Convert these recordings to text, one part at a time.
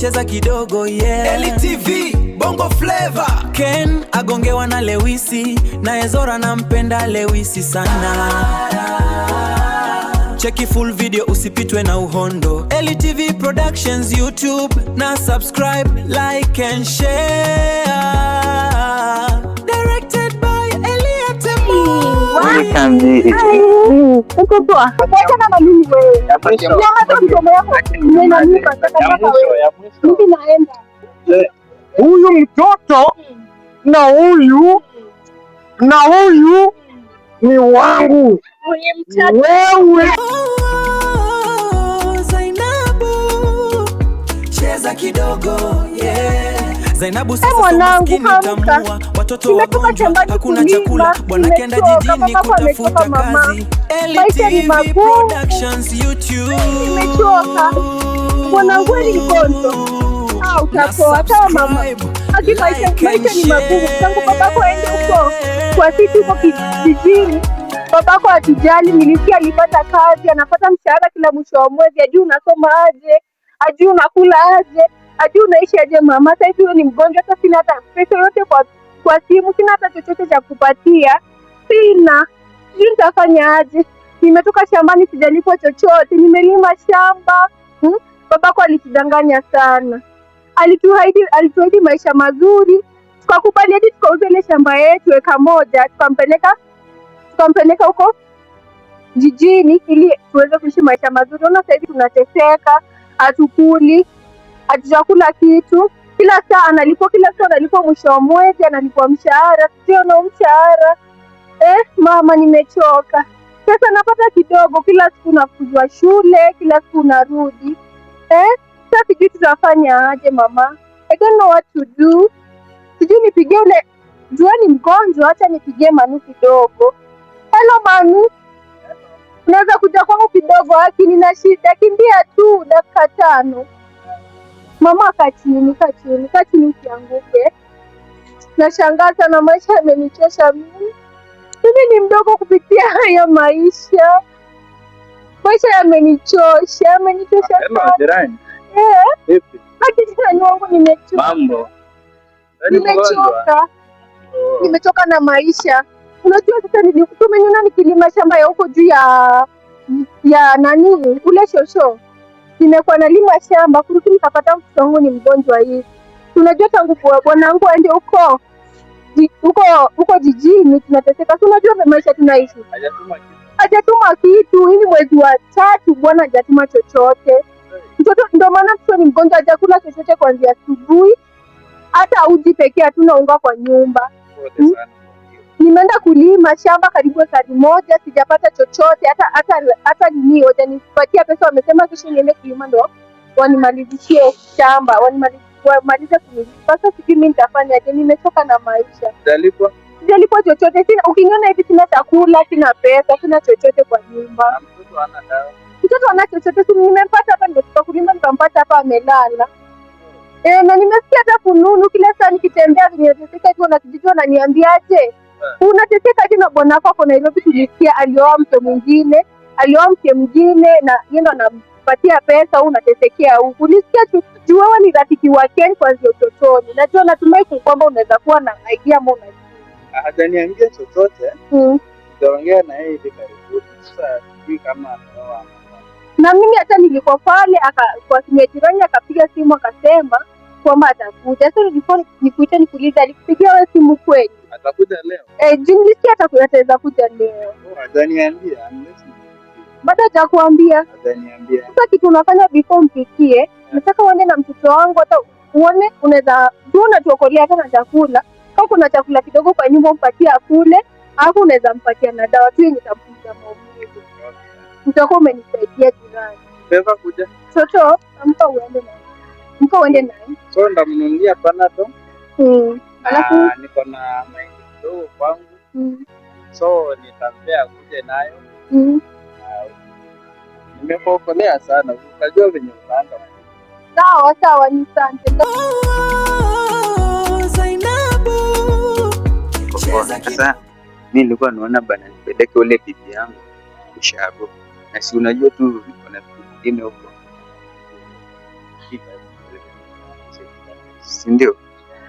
cheza kidogo yeah. LTV Bongo Flavor. Ken agongewa na Lewisi, na Ezora nampenda Lewisi sana. Cheki full video usipitwe na uhondo. LTV Productions YouTube, na subscribe, like and share. Directed by Eliatemo. Uko poa? Acha na mimi wewe. Nyama tu mdomo yako. Mimi naenda. Huyu mtoto na huyu ni wangu. Wewe Zainabu, cheza kidogo yeah. Zainabu sasa mwanangu tamua, watoto wagonjwa, hakuna chakula, bwana kenda jijini kutafuta kazi. LTV Productions YouTube. Nimechoka. Mwanangu ni mgonjwa. Utapoa sawa mama. Hakika maisha ni magumu. Tangu babako aende huko kwa sisi huko kijijini, babako atujali. Nilisikia alipata kazi, anapata mshahara kila mwisho wa mwezi. Ajui unasoma aje, ajui unakula aje, ajui unaishi aje mama. Sasa hivi wewe ni mgonjwa, hata sina hata pesa yote kwa simu, sina hata chochote cha kupatia. Sina. Sijui nitafanya aje. Nimetoka shambani sijalipwa chochote, nimelima shamba. Babako alitudanganya sana. Alituahidi maisha mazuri. Tukakubali hadi tukauza ile shamba yetu eka moja, tukampeleka huko jijini ili tuweze kuishi maisha mazuri. Unaona sasa hivi tunateseka, hatukuli, hatujakula kitu. Kila saa analipwa mwisho wa mwezi, analipwa mshahara, sio na mshahara. Mama nimechoka. Sasa napata kidogo, kila siku nafukuzwa shule, kila siku narudi. Sasa sijui tutafanya aje mama. I don't know what to do. Sijui nipigie ule juani mgonjwa, acha nipigie Manu kidogo. Hello Manu. Unaweza kuja kwangu kidogo, haki nina shida. Kimbia tu dakika 5. Mama kaa chini usianguke. Nashangaa sana, maisha yamenichosha mimi. Mimi ni mdogo kupitia haya maisha. Maisha yamenichosha sana. Vipi? Hadi jirani wangu nimechoka. Mambo. Nimechoka na maisha. Unajua sasa tumeniona nikilima shamba ya huko juu ya nani ule shosho. Nimekuwa nalima shamba, kurudi nikapata mtoto wangu ni mgonjwa hivi. Unajua tangu bwanangu aende huko jijini tunateseka. Unajua maisha tunaishi. Hajatuma kitu. Hii mwezi wa 3 bwana hajatuma chochote. Mtoto ndio maana mtoto ni mgonjwa, hajakula chochote kuanzia asubuhi. Hata uji pekee hatuna unga kwa nyumba. Nimeenda kulima shamba karibu ekari moja, sijapata chochote. Hata nini wajanipatia pesa, wamesema kesho niende kulima ndo wanimalizishie shamba, wamalize kunilipa. Sasa sijui mimi nitafanya aje, nimechoka na maisha. Sijalipwa chochote. Ukiniona hivi sina chakula, sina pesa, sina chochote kwa nyumba. Mtoto ana chochote, nimempata hapa ndio tukakulima, nikampata hapa amelala. Na nimesikia hata fununu kila saa nikitembea vinateseka hivyo, na kijiji wananiambiaje? Unateseka aje na bwana wako Nairobi? Tulisikia alioa mke mwingine na yeye ndo anampatia pesa, unatesekea huku. Ulisikia juu wewe ni rafiki wa Ken kuanzia utotoni. Najua natumai kwamba unaweza kuwa na idea mbona. Hajaniambia chochote. Nitaongea na yeye hivi karibuni. Sasa sijui kama ataoa. Na mimi hata nilikuwa pale kwa kimejirani, akapiga simu akasema kwamba atakuja. Sasa nilikuwa nikuita nikuuliza, alikupigia wewe simu kweli? Atakuja leo? Nilisikia ataweza kuja leo. Hajaniambia. Bado hajakuambia? Hajaniambia. Sasa kitu unafanya before mpikie, nataka uende na mtoto wangu, hata uone unaweza tuokolea hata na chakula. Kama kuna chakula kidogo kwa nyumba mpatie akule, alafu unaweza mpatia na dawa tu yenye itapunguza maumivu. Mtakuwa umenisaidia jirani. Pesa kuja. Toto, amka uende naye. So ndamnunulia Panadol. Alafu niko na mahindi kidogo kwangu. So nitampea kuja nayo. Nimekuokolea sana. Ukajua venye utaanza. Sawa, ni asante. Zainabu. Sasa mimi nilikuwa naona bana nipeleke ule bibi yangu ushago. Na si unajua tu kuna vitu vingine huko. si ndio?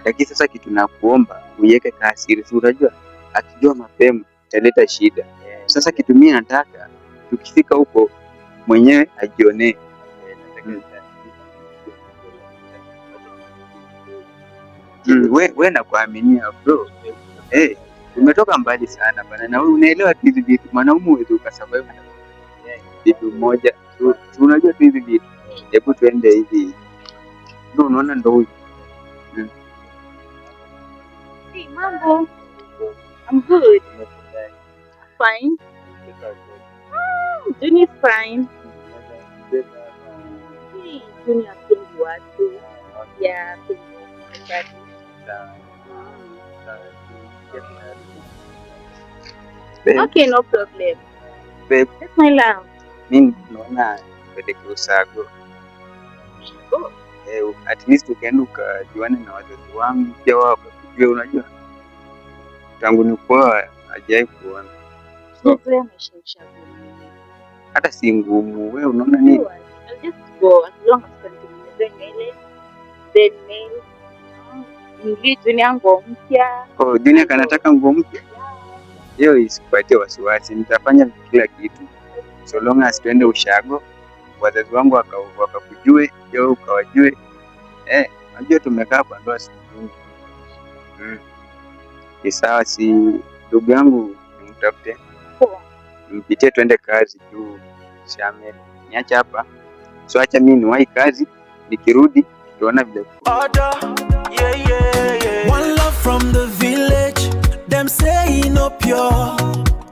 Lakini sasa kitu nakuomba uiweke kaa siri, si unajua akijua mapema italeta shida. Sasa kitu mimi nataka tukifika huko mwenyewe ajionee. We nakuaminia bro. Umetoka mbali sana bana, na wewe unaelewa tu hizi vitu. Mwanaume wewe ukasurvive vitu moja, unajua tu hizi vitu. Hebu tuende hivi, ndio unaona, ndio huyu. Hey, mambo. I'm good. Fine. Junior is fine. Junior pendi watu. Yeah, pendi watu. Okay, no problem. Babe, That's my love. mimi naona peleke Usago. At least ukaenda ukajuane na wazazi wangu pia, wao wakujua. Unajua tangu nikuoa hajai kuona, so hata si ngumu. Wewe unaona nini? I'll just go as long as Junior nguo mpya. Junior kanataka nguo mpya. Hiyo isikupatie wasiwasi, nitafanya kila kitu so long as tuende Ushago, wazazi wangu wakakujue, wewe ukawajue. Unajua tumekaa kwa ndoa siku nyingi. Ni sawa, si ndugu yangu nimtafute, mpitie tuende kazi juu Shamel niacha hapa, so acha mimi niwahi kazi, nikirudi tuona vile. One love from the village, them say no pure.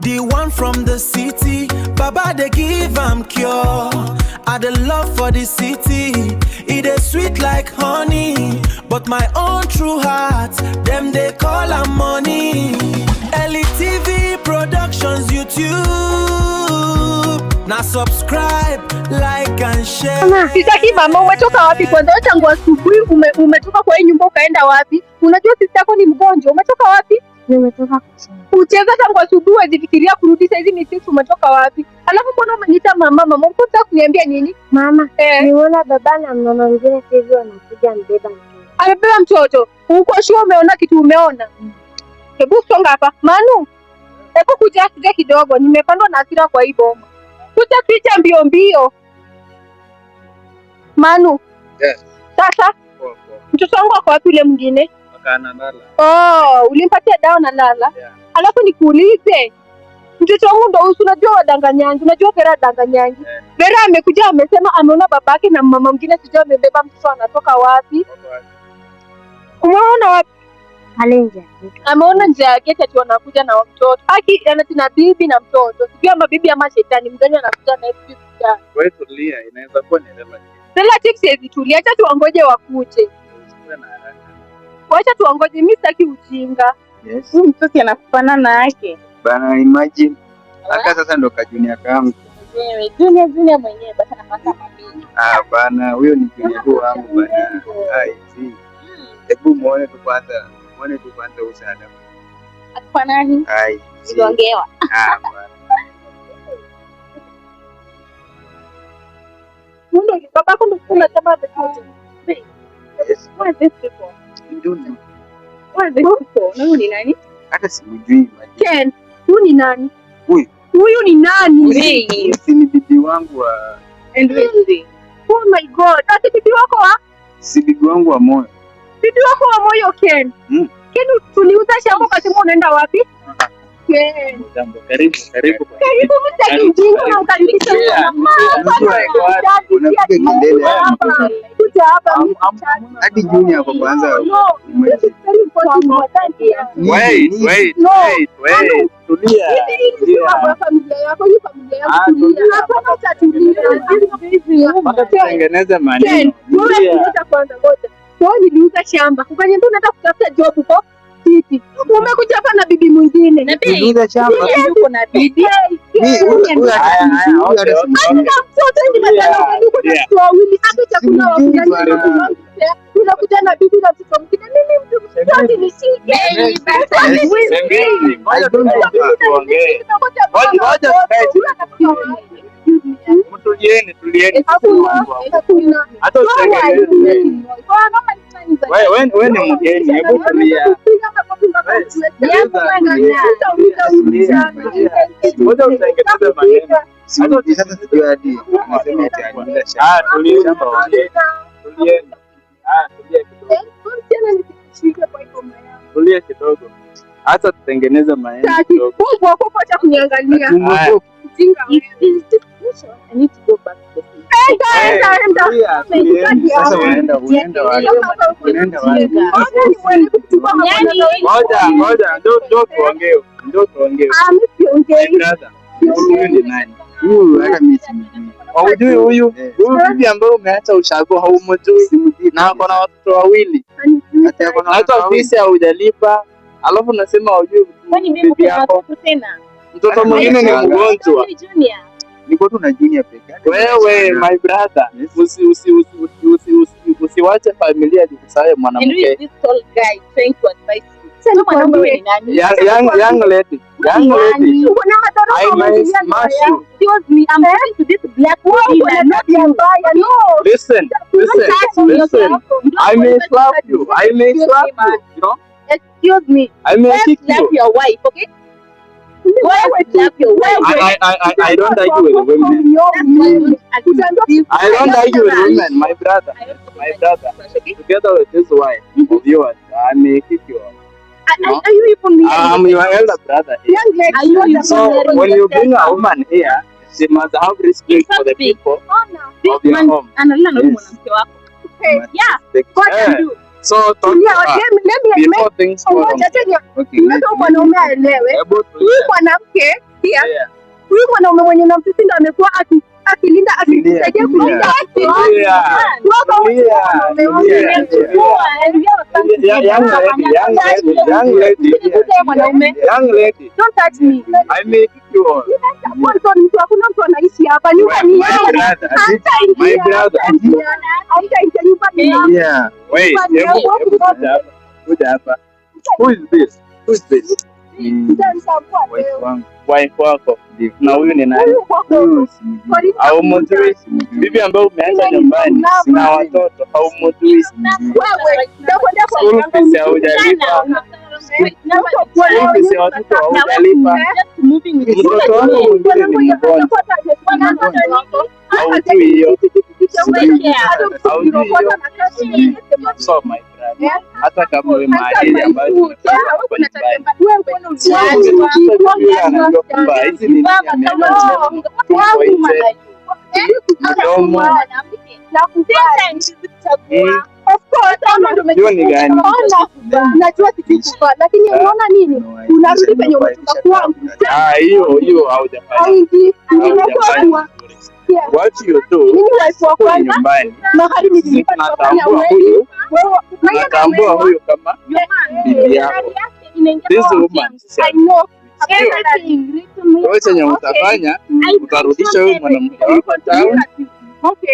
The one from the city, Baba they give am cure. I the love for the city, it is sweet like honey. But my own true heart, them they call am money. LETV Productions YouTube. Now subscribe, like and share. Sitaki mama, umetoka wapi kwanza? Tangu asubuhi umetoka kwa hii nyumba ukaenda wapi? Unajua sister yako ni mgonjwa. Umetoka wapi? Nimetoka kucheza tangu asubuhi, wazifikiria kurudi saa hizi ni sisi. Umetoka wapi? Alafu mbona umeniita mama? Mama unataka kuniambia nini? Mama, niona baba na mama mwingine hivi wanakuja mbeba mtoto. Amebeba mtoto? Uko sure umeona kitu? Umeona? Hebu songa hapa. Manu, hebu kuja kidogo. Nimepandwa na hasira kwa hii boma. Kuja picha mbio mbio. Manu. Yes. Sasa mtoto wangu kwa wapi yule mwingine? Lala. Ulimpatia dawa na lala? Yeah. Alafu nikuulize, mtoto wangu ndo usu, unajua wadanganyangi, unajua Vera danganyangi. Yeah. Vera amekuja amesema ameona babake na mama mwingine sijui amebeba mtoto, anatoka wapi? Umeona wapi? Alenja. Ameona nje ya geti ati wanakuja na mtoto. Haki anatina bibi na mtoto. Sijui ama bibi ama shetani mgani anakuja na hivi vitu. Wewe tulia, inaweza kuwa ni relative. Relative siwezi tulia, acha tuangoje wakuje. Wacha tuangoje, mimi sitaki ujinga. Yes. Huyu mtoto anafanana na yake. Bana, imagine hata sasa ndo kajunia kangu. Junior mwenyewe basi anapata mabini. Bana, huyo ni junior tu wangu bana. Hebu muone tu kwanza Usada. Atufanani? Niongewa. Bana. Mundo baba kuna kula chama mtoto. Yes. What is this people? You don't know. What is this people? Huyu ni nani? Hata simjui. Ken, huyu ni nani? Huyu ni nani? Si ni bibi wangu wa... Oh my God. Ati bibi wako wa? Si bibi wangu wa moyo. Bibi wako wa moyo Ken. Ken, tuliuza shamba kasema unaenda wapi? Ken. Karibu. Karibu mtaki mjinga na ukaribisha mama. Unapiga kelele hapa. Kuja hapa. Hadi Junior hapo kwanza. Wait. Tulia. Tengeneza maneno. Niliuza shamba ukaniambia unaenda kutafuta job huko City. Umekuja hapa na bibi mwingine. Niliuza shamba. Yuko na bibi. Unakuja na bibi na mtoto mwingine. Mimi mtu mtoto nishike. Tulieni. Hata wewe ni mgeni, hebu tulia. Ngoja utengeneze maneno. Sasa sijui hadi anasema itaanza shamba. Tulia kidogo. Hata tutengeneze maneno kidogo. Acha kuniangalia. Sasa unaenda wapi? Ngoja, ndio tuongee. Huyu ni nani? Huyu hata mimi simjui. Haujui huyu? Huyu bibi ambaye umeacha ushago haumjui. Na ako na watoto wawili. Hata ofisi haujalipa. Alafu unasema hujui bibi yako. Mtoto mwingine ni mgonjwa. Niko tu na junior peke yake. Wewe my brother, usiwache familia ikusaye mwanamke. Young lady. I may smash you. Listen. I may slap you. You know? Excuse me. I may kick you. Slap your wife, okay? I don't argue with women. I don't argue with women, my brother. Together with this wife of yours, I may kick you out. Are you even I'm your elder brother here. So when you bring a woman here, she must have respect for the people of your home. So talk to her before things go wrong. Mwanaume aelewe. Huyu mwanamke pia. Huyu mwanaume mwenye namsisi ndo amekuwa akilinda akisaidia kulinda. Young lady. Don't touch me. I may kick you all. Hakuna mtu anaishi hapa. Nyumba ni yeye. My brother. Yeah. Wait. Kuja hapa. Who is this? Wife wako. Na huyu ni nani? Haumjui. Bibi ambaye umeacha nyumbani na watoto haumjui. School fees haujalipa. Mtoto wako mwingine ni mgonjwa. Haujui hiyo. So my brother, hata kama wewe maadili ambayo kwa nyumbani hizi ni hiyo ni gani? Najua sikikupa, lakini unaona nini? Unarudi penye umetoka kwangu. Hiyo haujafanya. What you do? Mimi wife wako nyumbani. Mahali nilipata kufanya wewe. Natambua huyu kama bibi yako. This woman. I know. Wewe chenye utafanya, utarudisha huyu mwanamke wako town.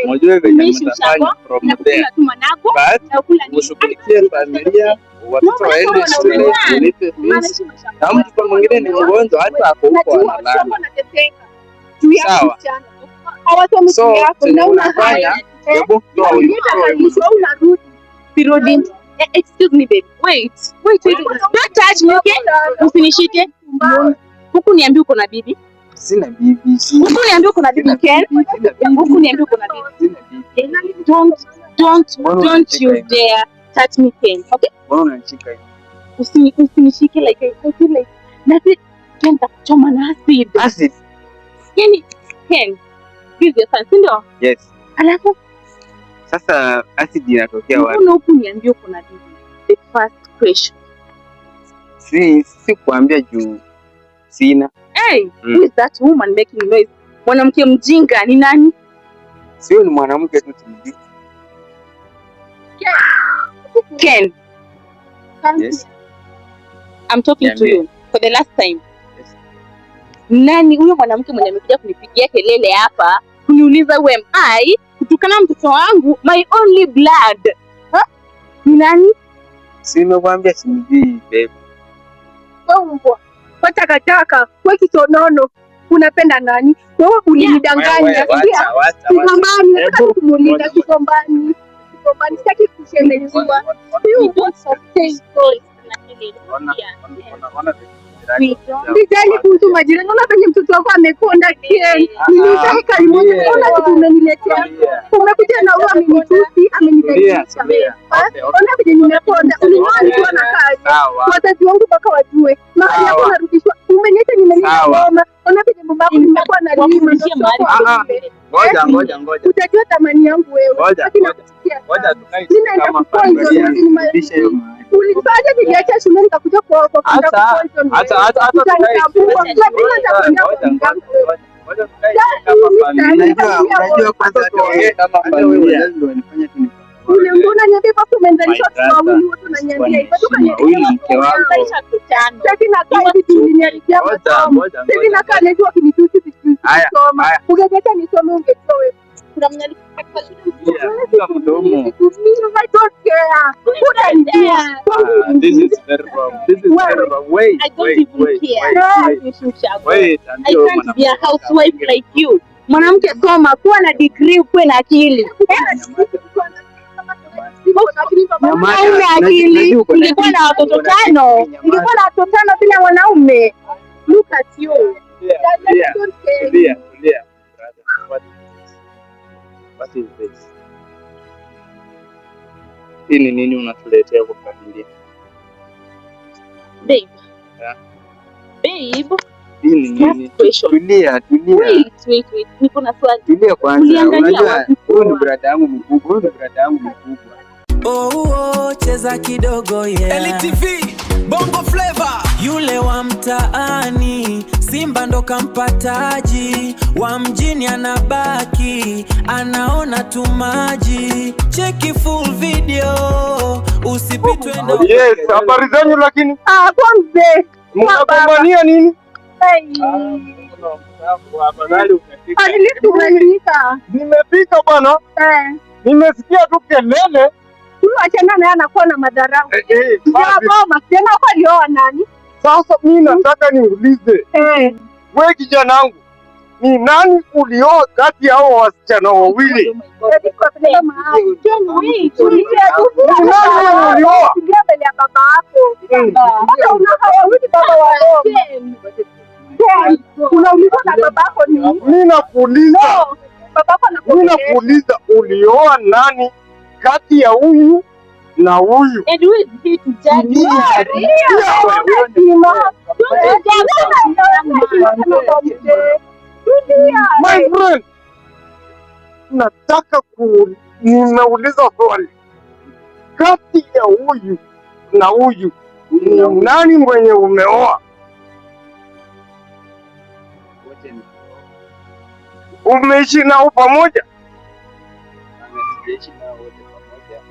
Mjue venye mtafanya from there. But ushughulikie familia, watoto waende shule, ulipe fees. Na mtu mwingine ni mgonjwa hata ako huko analala. Sawa. So chenye unafanya, hebu toa unarudi. Excuse me babe. Wait. Don't touch me, okay? Usinishike. Huku niambia uko na bibi? Sina bibi. Huku niambia uko na bibi Ken? Huku niambia uko na bibi? Sina bibi. Don't you dare touch me Ken. Okay? Mbona unanishika hivi? Usinishike like I feel like nothing Ken takuchoma na acid. Acid? Yani Ken, please your son, ndio? Yes. Alafu sasa acid inatokea wapi? Mbona huku niambia uko na bibi? The first question. Si kuambia juu sina. Hey, who is that woman making noise? Mwanamke mjinga ni nani? Sio ni mwanamke tu tumjui. Ken. Yes. I'm talking to you for the last time. Yes. Nani huyo mwanamke mwenye amekuja kunipigia kelele hapa kuniuliza who am I kutukana mtoto wangu my only blood? Ni nani? Si nimekwambia simjui babe. Mbwa. Kwa takataka, kwa kitonono. Unapenda nani? Wewe ulinidanganya. Kigombani, nataka kumuuliza kigombani. Kigombani sitaki kushemejiwa. Sijali kuhusu majirani. Unaona venye mtoto wako amekonda Ken. Nilitaka karibu. Unaona kitu umeniletea. Umekuja na wewe amenitusi, amenidhalilisha. Unaona venye nimekonda. Uliona nikiwa na kazi. Wazazi wangu mpaka wajue. Mahali yako narudishwa. Umeniacha nimelima ngoma. Unaona venye mbaba nimekuwa na lima. Ngoja. Utajua thamani yangu wewe. Ngoja tukae. Ninaenda kupoison. Ulifanya niliacha shule nikakuja kwa poison. Ulimbona niambia basi umeendalisha watu wawili wote unaniambia hivyo sasa nakaa hivi tuliniharibia masomo. Sasa nakaa leo wakinitusi kusoma. Ungejeta nisome ungejua wewe. Kuna mnyali katika shule mdomo. This is very wrong. Wait. I can't be a housewife like you. Mwanamke soma, kuwa na degree, kuwe na akili. Hauna akili. Ningekuwa na watoto 5. Ningekuwa na watoto 5 bila wanaume. Look at you. Tulia. What is this? Hii ni nini unatuletea kwa familia? Babe. Yeah. Babe. Hii ni nini? Tulia. Wait. Niko na swali. Tulia kwanza. Unajua huyu ni brada yangu mkubwa. Oh, cheza kidogo yeah. LTV, Bongo Flavor. Yule wa mtaani, Simba ndo kampataji. Wa mjini anabaki, anaona tu maji. Cheki full video, usipitwe na Yes, habari zenyu lakini. Kwa mzee. Mnagombania nini? Nimepika bwana. Nimesikia tu kelele. Achana naye anakuwa na madharau. Kijana wako alioa nani? Sasa mimi nataka niulize. Wewe kijana wangu, ni nani ulioa kati ya hao wasichana wawili? Mimi nakuuliza ulioa nani kati ya huyu na huyu? My friend, nimeuliza swali. Kati ya huyu na huyu ni nani mwenye umeoa? Umeishi nao pamoja?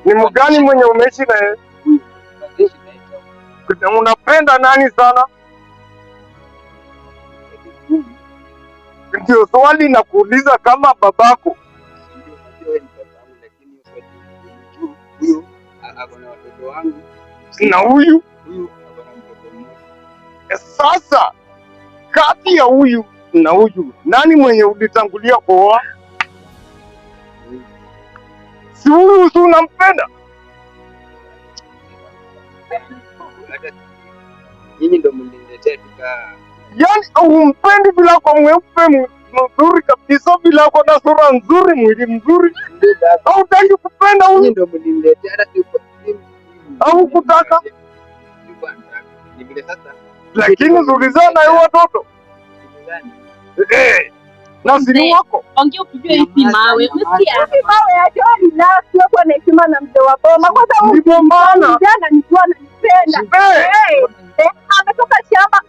Ni mgani mwenye umeishi naye? Unapenda nani sana? Ndio swali na kuuliza kama babako. Na huyu? Sasa kati ya huyu na huyu nani mwenye ulitangulia kuoa? Si huyu si unampenda? Nyinyi ndo mliniletea tuka. Yaani umpendi bila kwa mweupe mzuri kabisa, bila kwa na sura nzuri, mwili mzuri. Au utaki kupenda huyu? Nyinyi ndo mliniletea hata au kutaka? Ni vile sasa. Lakini zulizana hiyo watoto. Na siri wako. Ongea ukijua hivi mawe. Umesikia? Mawe ya Joni na sio kwa heshima na mzee wa boma. Kwa sababu Nibombana. Jana nilikuwa nanipenda. Ametoka shamba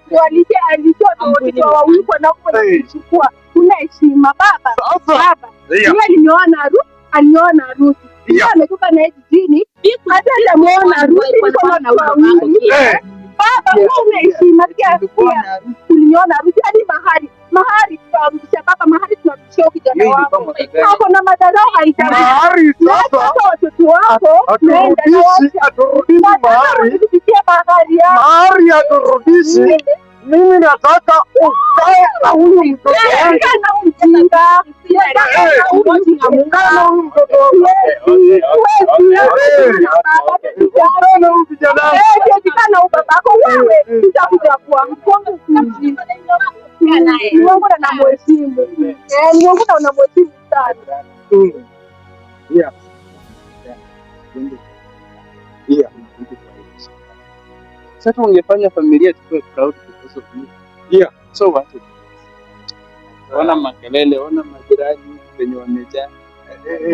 alitoa watoto wawili kwa na kuchukua. Kuna heshima baba. Baba. Yeye aliniona Ruthi. Yeye ametoka na jijini. Hata jamuona Ruthi kwa na wawili. Baba kuna heshima kiasi. Uliniona Ruthi hadi mahari tutamrudisha baba, mahari tunarudishia kijana wako. Hapo na madharau haitaki. Mahari sasa watoto wako nenda na aturudishi mahari. kupitia mahari ya. Mahari aturudishi Mimi nataka ukae na huyu mtoto wangu. Sasa ungefanya familia tukue proud because of you. Yeah. So what? Ona makelele, ona majirani wenye wamejaa.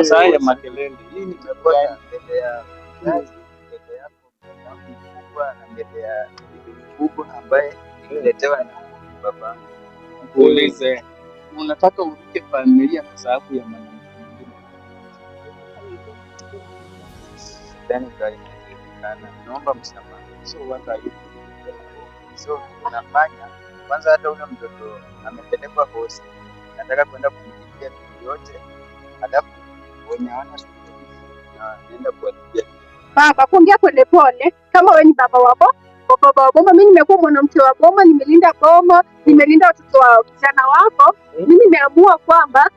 Saa ya makelele. Hii ni chakula mbele ya mzazi, mbele yako mkubwa na mbele ya bibi mkubwa ambaye nililetewa na baba. Kuulize, unataka uruke familia kwa sababu ya mwanamke mwingine? Sidhani kama inawezekana. Naomba msamaha. So what are you? So unafanya kwanza, hata ule mtoto amepelekwa hosi, nataka kwenda kumlipia bill yote, alafu wenye hawana shule na naenda kuwalipia. Baba, kuongea pole pole, kama wewe ni baba wako, baba wa boma. Mimi nimekuwa mwanamke wa boma, nimelinda boma, nimelinda watoto wa vijana wako. Mimi nimeamua kwamba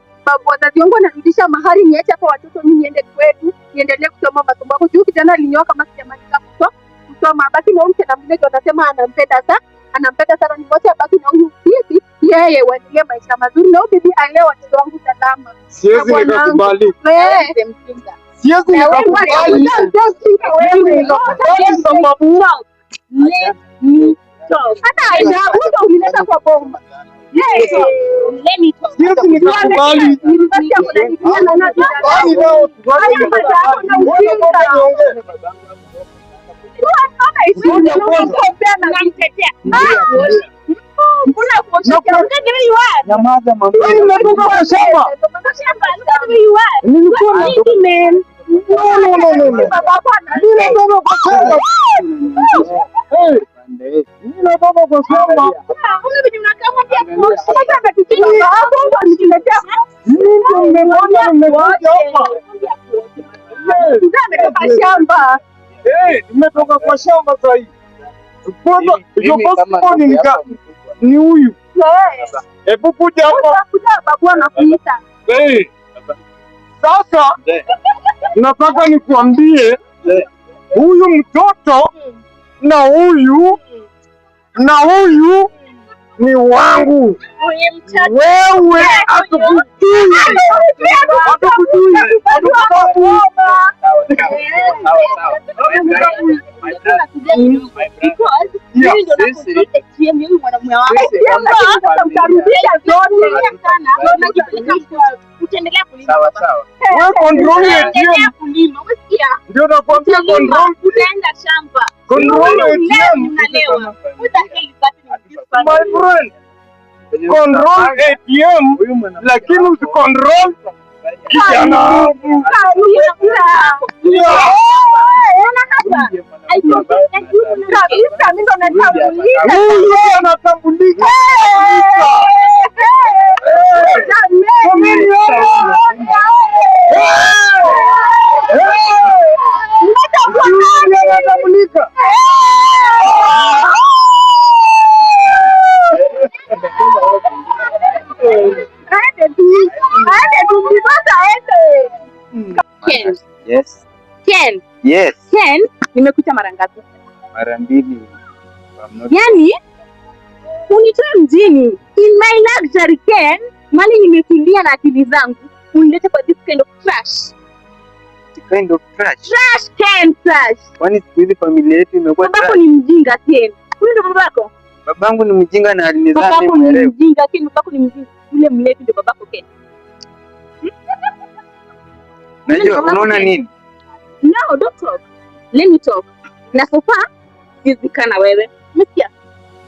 wazazi wangu wanarudisha mahali, niache hapa watoto, mimi niende kwetu, niendelee kusoma masomo yangu. Juu kijana alinioa kama sijamaliza kusoma, basi na mke na mmoja anasema anampenda sana, nimwache basi na huyu bibi, yeye waendelee maisha mazuri, na huyu bibi aelewe watoto wangu salama. Siwezi nikakubali. Siwezi nikakubali. Hata ajabu unileta kwa bomba. Siwezi nikakubali. Nyamaza mama. Nimetoka kwa shamba. Nimetoka kwa shamba sasa hivi. Ni huyu. Hebu kuja hapa. Sasa nataka nikuambie huyu mtoto na huyu ni wangu. Wewe hatukujui. Wewe control ATM. Ndio nakwambia control. Unaenda shamba. Control ATM. My friend. Control ATM lakini usicontrol kijana wangu. Huyu anatambulika. Anatambulika. Yes. Ken. Yes. Ken, nimekuita mara ngapi? Mara mbili. Yaani unitoe mjini in my luxury Ken, mali nimetulia na akili zangu, unilete kwa this kind of trash. Kind of trash. Trash Ken, trash. Kwani siku hizi familia yetu imekuwa trash? Babako ni mjinga Ken. Huyu ndo babako? Babangu ni mjinga na alinizaa mimi Babako ni mwerevu. mjinga Ken, babako ni mjinga. Yule mlevi ndo babako Ken. Najua unaona nini? No, don't talk. Let me talk. Na so far, sizikana wewe. Umesikia?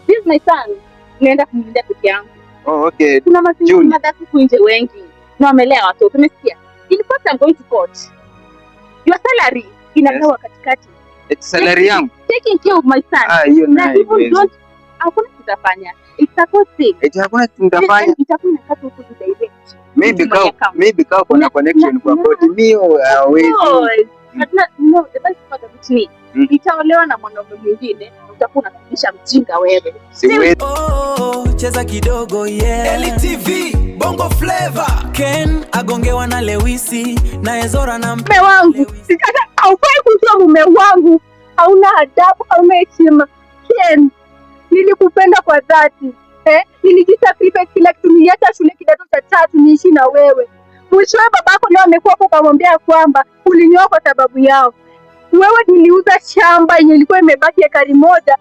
This is my son. Naenda kumlinda peke yangu. Oh, okay. Kuna mazingira madhaifu nje wengi. Na wamelea watoto. Umesikia? In fact, I'm going to court. Your salary inagawa katikati. Eti salary yangu? Taking care of my son. Ah, hiyo Na nayo. even don't hakuna kitafanya. It's a court thing. Eti hakuna kitu nitafanya. Itakuwa inakata huko tu direct. Maybe kuna connection kwa court. Mimi hawezi. But no, the best part of it me. Nitaolewa na mwanaume mwingine, utakuwa unafundisha mjinga wewe. Cheza kidogo yeah. LTV Bongo Flavor. Ken agongewa na Lewisi na Ezora na mume wangu. Sikata haufai kujua mume wangu. Hauna adabu, hauna heshima. Ken, nilikupenda kwa dhati. Nilijisacrifice kila kitu, niliacha shule kidato cha 3 niishi na wewe. Mwishowe babako leo amekuwa hapo kumwambia kwamba ulinioa kwa sababu yao. Wewe niliuza shamba yenye ilikuwa imebaki ekari moja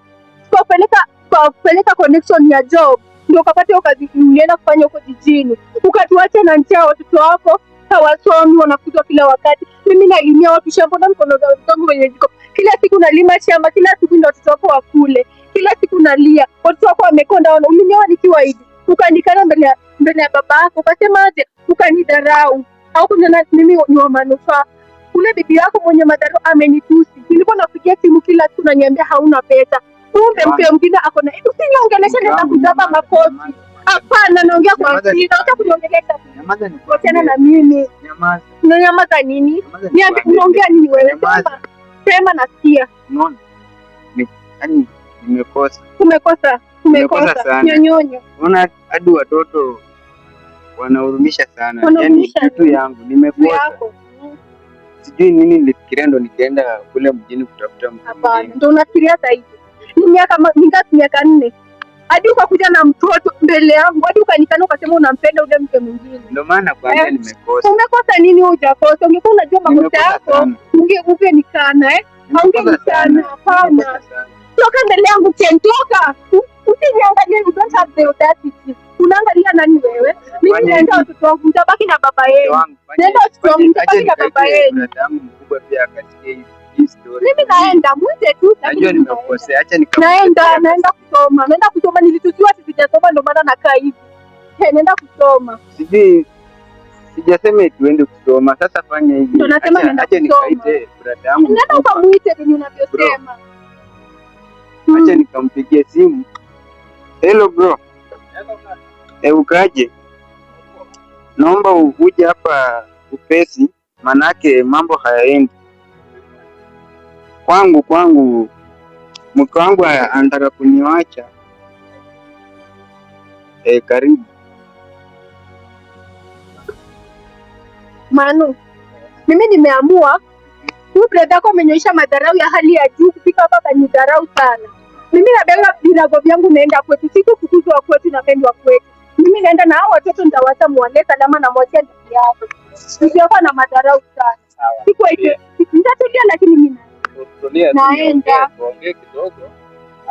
kwa kupeleka connection ya job, ndio ukapata hiyo kazi ulienda kufanya huko jijini. Ukatuacha na njaa, watoto wako hawasomi, wanafukuzwa kila wakati. Mimi nalimia watu shamba na mkono zangu wenye jiko. Kila siku nalima shamba, kila siku ndio watoto wako wakule. Kila siku nalia, watoto wako wamekonda, ulinioa nikiwa hivi. Ukaandikana mbele ya baba yako, ukasema aje, ukanidharau. Au kuniona mimi ni wa manufaa. Ule bibi yako mwenye madhara amenitusi. Nilikuwa napigia simu kila siku na niambia hauna pesa. Kumbe mke mwingine ako na usiniongelesha na kuzaba makofi. Hapana, naongea kwa hasira. Acha kuniongelesha. Nyamaza ni kuachana na mimi. Nyamaza. Unanyamaza nini? Niambie unaongea nini wewe? Sema nasikia. Unaona? Yaani nimekosa. Umekosa. Nyonyonyo. Unaona hadi watoto wanahurumisha sana. Yaani kitu yangu nimekosa. Sijui nini nilifikiria ndo nikaenda kule mjini kutafuta mtu. Hapana, ndo unafikiria zaidi. Ni miaka 4. Hadi ukakuja na mtoto mbele yangu, hadi ukanikana ukasema unampenda ule mke mwingine. Ndio maana kwanza nimekosa. Umekosa nini? Hujakosa. Ungekuwa unajua makosa yako, ungenikana ungenikana. Hapana. Toka mbele yangu, toka. Usiniangalie, you don't have the audacity. Unaangalia nani wewe? Mimi naenda watoto wangu, mtabaki na baba yenu. Naenda watoto wangu, mtabaki na baba yenu. Mkubwa pia akasikia hii story. Mimi naenda, mwite tu. Najua nimekosea, acha naenda kusoma. Nilitusiwa sijasoma ndio maana nakaa hivi. Naenda kusoma. Sijasema tuende kusoma. Sasa fanya hivi. Ndio nasema naenda kusoma. Acha nikaite brada yangu. Nenda ukamuite ni unavyosema. Acha nikampigie simu. Hello bro. Ukaje? Naomba uje hapa upesi, manake mambo hayaendi. Kwangu mke wangu anataka kuniacha. Karibu. Manu, mimi nimeamua. Huyu brada yako amenyoisha madharau ya hali ya juu kufika hapa kanidharau sana. Mimi nabeba virago vyangu naenda kwetu, siku kukuzwa kwetu na pendwa kwetu. Mimi naenda na hao watoto nitawaacha muone salama na moja ndugu yako. Ndio na madharau sana. Siku hiyo nitatulia, lakini mimi naenda. Tuongee kidogo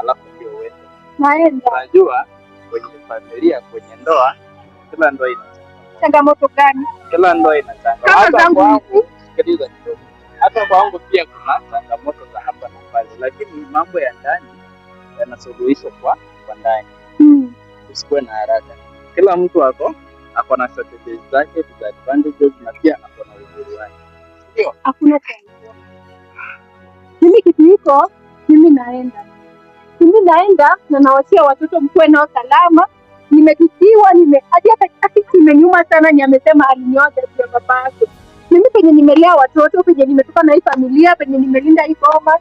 alafu ndio uende. Naenda. Unajua kwenye familia, kwenye ndoa, kila ndoa ina changamoto gani? Kila ndoa ina changamoto. Hata kwangu, sikiliza kidogo. Hata kwangu pia kuna changamoto za hapa na pale, lakini mambo ya ndani yanasuluhishwa kwa ndani. Usikuwe na haraka. Kila mtu ako na strategies zake, disadvantages na pia ako na uzuri wake. Ndio. Hakuna changamoto. Mimi kitu hiko, mimi naenda na nawatia watoto mkue nao salama. Nimetusiwa, hadi nimenyuma sana ni amesema alinioa kwa baba yake. Mimi penye nimelea watoto, penye nimetoka na hii familia, penye nimelinda hii boma,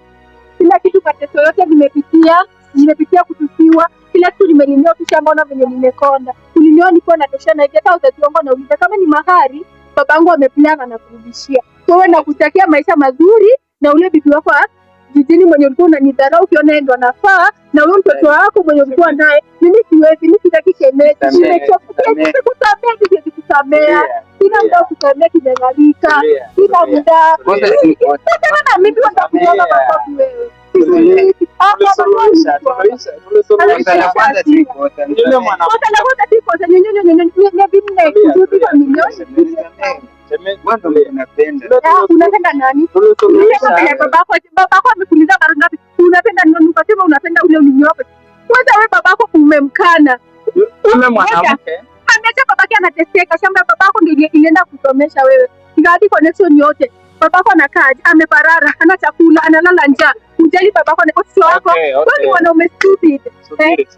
kila kitu mateso yote nimepitia kutusiwa. Kila kitu nimelinyoa, kisha mbona venye nimekonda. Ulinioa nilikuwa natoshana hivi, hata wazazi wangu wanauliza kama ni mahari babangu ameplana na kurudishia. Wewe nakutakia maisha mazuri na ule bibi wako jijini mwenye ulikuwa unanidharau ukiona yeye ndo anafaa, na wewe mtoto wako mwenye ulikuwa naye. Mimi siwezi, mimi sitaki shemeji. Nimekusamea. Sina muda kusamea kijangalika. Sina muda. Sasa mimi ndo nitakuona baba wewe. Unapenda nani? Babako amekuuliza mara ngapi unapenda nani? Ukasema unapenda ule ulinyope. Kwanza wewe babako umemkana. Ule mwanamke ameacha babake anateseka, shamba babako ndio ilienda kusomesha wewe. Ngadi connection yote. Babako anakaa ameparara, hana chakula, analala njaa. Ujali babako na watoto wako. Wewe ni mwanaume stupid.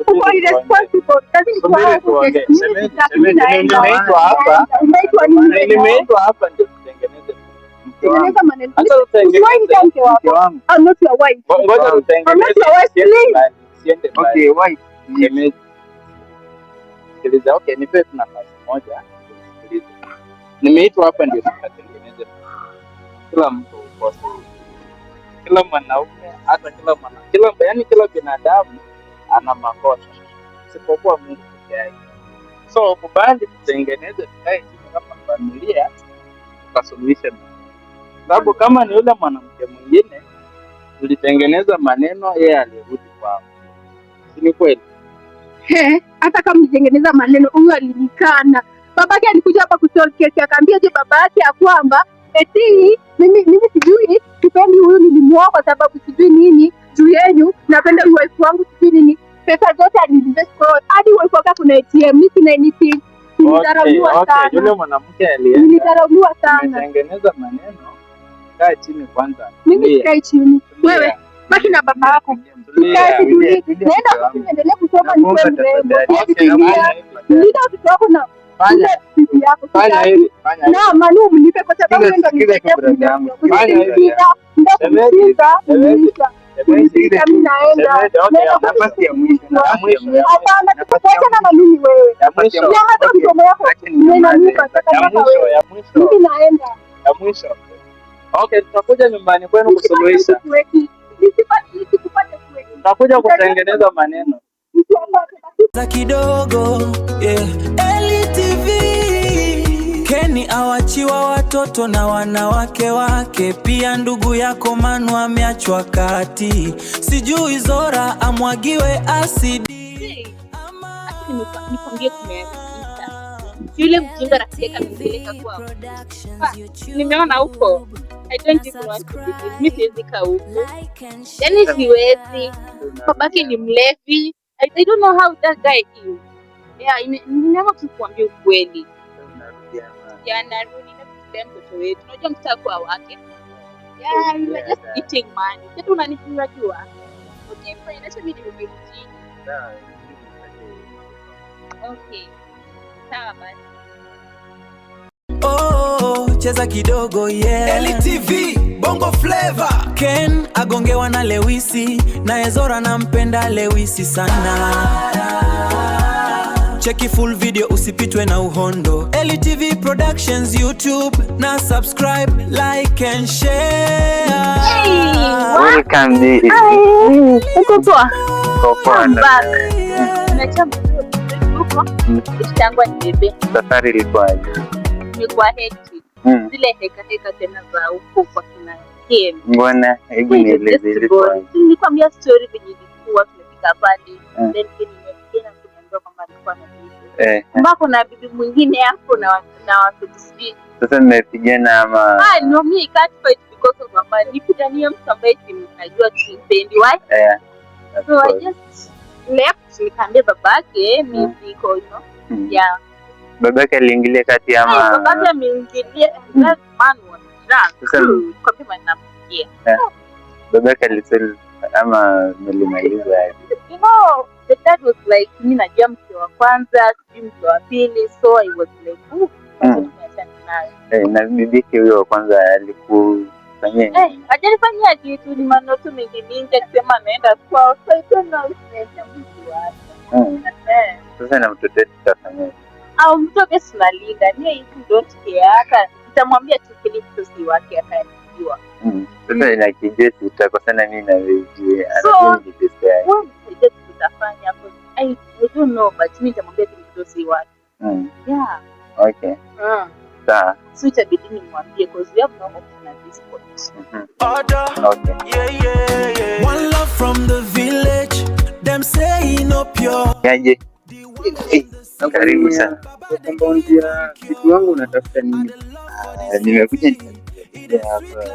Uko irresponsible. Nimeitwa hapa ndio tutengeneze Tengeneza maneno. Hata Usiwahi nita mke wako. I'm not your wife. Ngoja I'm not your wife, please. Siende Okay, why? Shemeji. Sikiliza, okay, nipe tu nafasi moja. Sikiliza. Nimeitwa hapa ndio nikatengeneze. Kila mtu uko sawa. Kila mwanaume, hata kila binadamu ana makosa. Sipokuwa Mungu peke yake. So kubali tutengeneze, tukae chini kama familia tukasuluhisha. Sababu kama ni yule mwanamke mwingine tulitengeneza maneno, yeye alirudi kwao. Si ni kweli? Hata kama mlitengeneza maneno, huyu alinikana. Babake alikuja hapa kusolve kesi, akaambia je babake ya kwamba eti mimi sijui kipendi huyu, nilimuoa kwa sababu sijui nini juu yenu, napenda wife wangu sijui nini. Pesa zote aliinvest hadi wife wake kuna ATM, mimi sina anything. Nilidharauliwa sana. Yule mwanamke alienda. Nilidharauliwa sana. Tumetengeneza maneno. Kaa chini kwanza. Mimi sikai chini. Wewe baki na baba yako. Naenda kuendelea kusoma ni mrembo. Ndio mtoto wako na fanya bibi yako. Fanya hivi. Na Manu mlipe kwa sababu wewe ndio unitetea bibi yangu. Fanya hivi. Mimi naenda. Nafasi ya mwisho. Hapana, tutaachana na mimi wewe. Nyama tu mdomo wako. Mimi naenda. Ya mwisho. Okay, tutakuja nyumbani kwenu kusuluhisha. Tutakuja kutengeneza maneno. Za kidogo, yeah. LTV. Kenny awachiwa watoto na wanawake wake, pia ndugu yako Manu ameachwa kati. Sijui Zora amwagiwe asidi. Nikwambie kumeharibika. Yule mjinga rafiki amempeleka kwao. Nimeona huko. I don't even want to do this. Mimi siwezi kaa huko. Yaani siwezi. Babake ni mlevi. I don't know how that guy is. Yeah, nimeamua kukuambia ukweli. Yeah, narudi na kutetea mtoto wetu. Unajua mtakuwa wake. Yeah, you are just eating money. Kitu unanijua jua. Okay, fine. Acha mimi nirudi mjini. Okay. Sawa basi. Oh, cheza kidogo yeah. LTV Bongo Flavor. Ken agongewa na Lewisi, na Zora nampenda Lewisi sana. Cheki full video usipitwe na uhondo. LTV Productions YouTube, na subscribe, like and share. Welcome baby. Uko poa? Poa. Kitangwa ni bebe. Safari ilikuwaje? Ni kwa heki. Zile heka tena za huko kwa kina game. Mbona hebu nieleze ilikuwaje? Nilikwambia story venye ilikuwa tumefika pale. Then nimekuja kuniambia kwamba alikuwa na bibi. Mbako na bibi mwingine hapo na watu sisi. Sasa mmepigana ama? No, me can't fight because of mama. Nipigania mtu ambaye simnajua tusipendi why? So I just left, nikaambia babake mimi niko yeah. Babake aliingilia kati ama? Babake ameingilia, that man was drunk. Kwa mimi nampigia. Babake alisema ama mlimaliza? The dad was like, mimi najua mke wa kwanza, sijui mke wa pili, so I was like, na bibiki huyo wa kwanza alikufanyia? Hajanifanyia kitu, ni maneno mengi mingi akisema anaenda kwao. So I don't know if naenda mtu wake. Sasa na mtoto wetu tutafanya? Au mtoto tunalinda, ni hivi don't care. Hata nitamwambia tu kile mtoto wake atajua. Sasa inakijua tutakosana mimi na wewe. So wewe tutafanya hapo. I don't know, but mimi nitamwambia tu mtoto wake. Yeah. Okay. Sawa. So itabidi nimwambie because we have no option at this point. Okay. Yeah. One love from the village. Them say no pure. Yaje. Karibu sana. Compound ya kitu wangu unatafuta nini? Nimekuja hapa.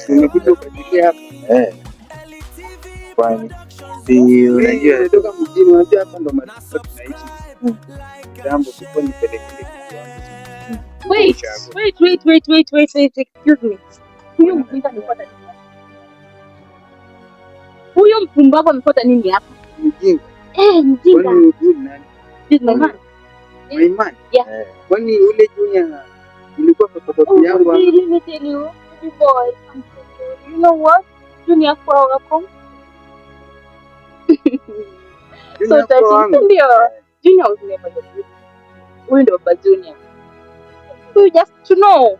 Nimekuja kufikia hapa. Kwani si unajua natoka mjini, unajua hapa ndo mahali tunaishi. Jambo sipo nipeleke Wait, excuse me. Huyu mjinga amefuata nini? Huyu mpumbavu amefuata nini hapa? Mjinga. Mjinga. Kwani huyu nani? This my man. Imani. Yeah. Kwani ule Junior ilikuwa photocopy yangu hapo? Let me tell you, baby boy, you know what? Junior kwa wako. So that ndio Junior was never the good. Huyu ndo baba Junior. You just to know.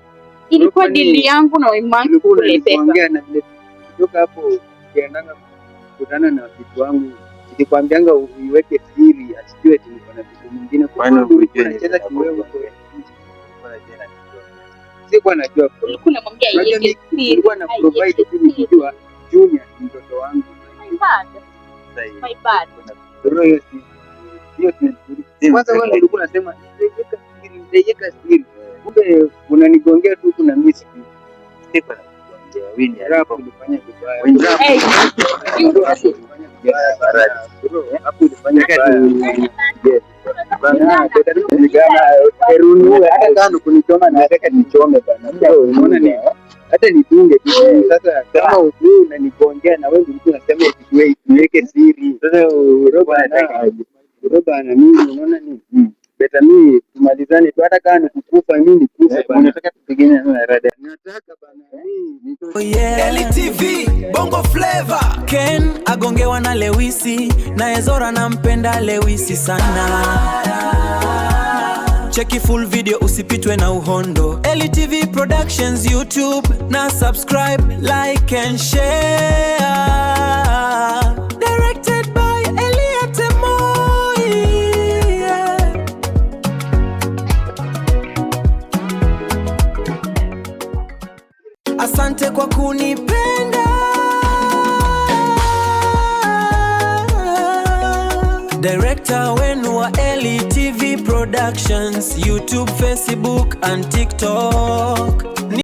Ilikuwa deal yangu na Imani kule pesa. Ongea na vile kutoka hapo kiandanga kukutana na vitu wangu. Nikikwambianga uiweke siri asijue eti niko na vitu vingine kwa nini unacheza kiwewe huko nje. Sikuwa najua. Ulikuwa unamwambia yeye siri. Nilikuwa na provide tu nikijua Junior ni mtoto wangu. My bad. Kwanza wewe ulikuwa unasema nitaiweka siri. Kumbe unanigongea tu kuna miss. Sikuwa nakuongea Winnie hapo ulifanya vibaya. Hapo ulifanya hata kama kunichoma na nataka nichome bana. Unaona ni hata nitunge tu. Sasa kama wewe unanigongea na wewe ulikuwa unasema niweke siri. Sasa Roba na mimi unaona nini? Beta mimi tumalizane tu hata kama nikukufa mimi nikufe bana. Nataka tupigane na rada. Nataka bana mimi LTV Bongo Flavor Ken agongewa na Lewisi na Ezora nampenda Lewisi sana. Cheki full video usipitwe na uhondo. LTV Productions YouTube na subscribe, like and share. Directed by Eliate Moi. Asante kwa kunipenda. Director wenu wa LTV Productions, YouTube, Facebook and TikTok.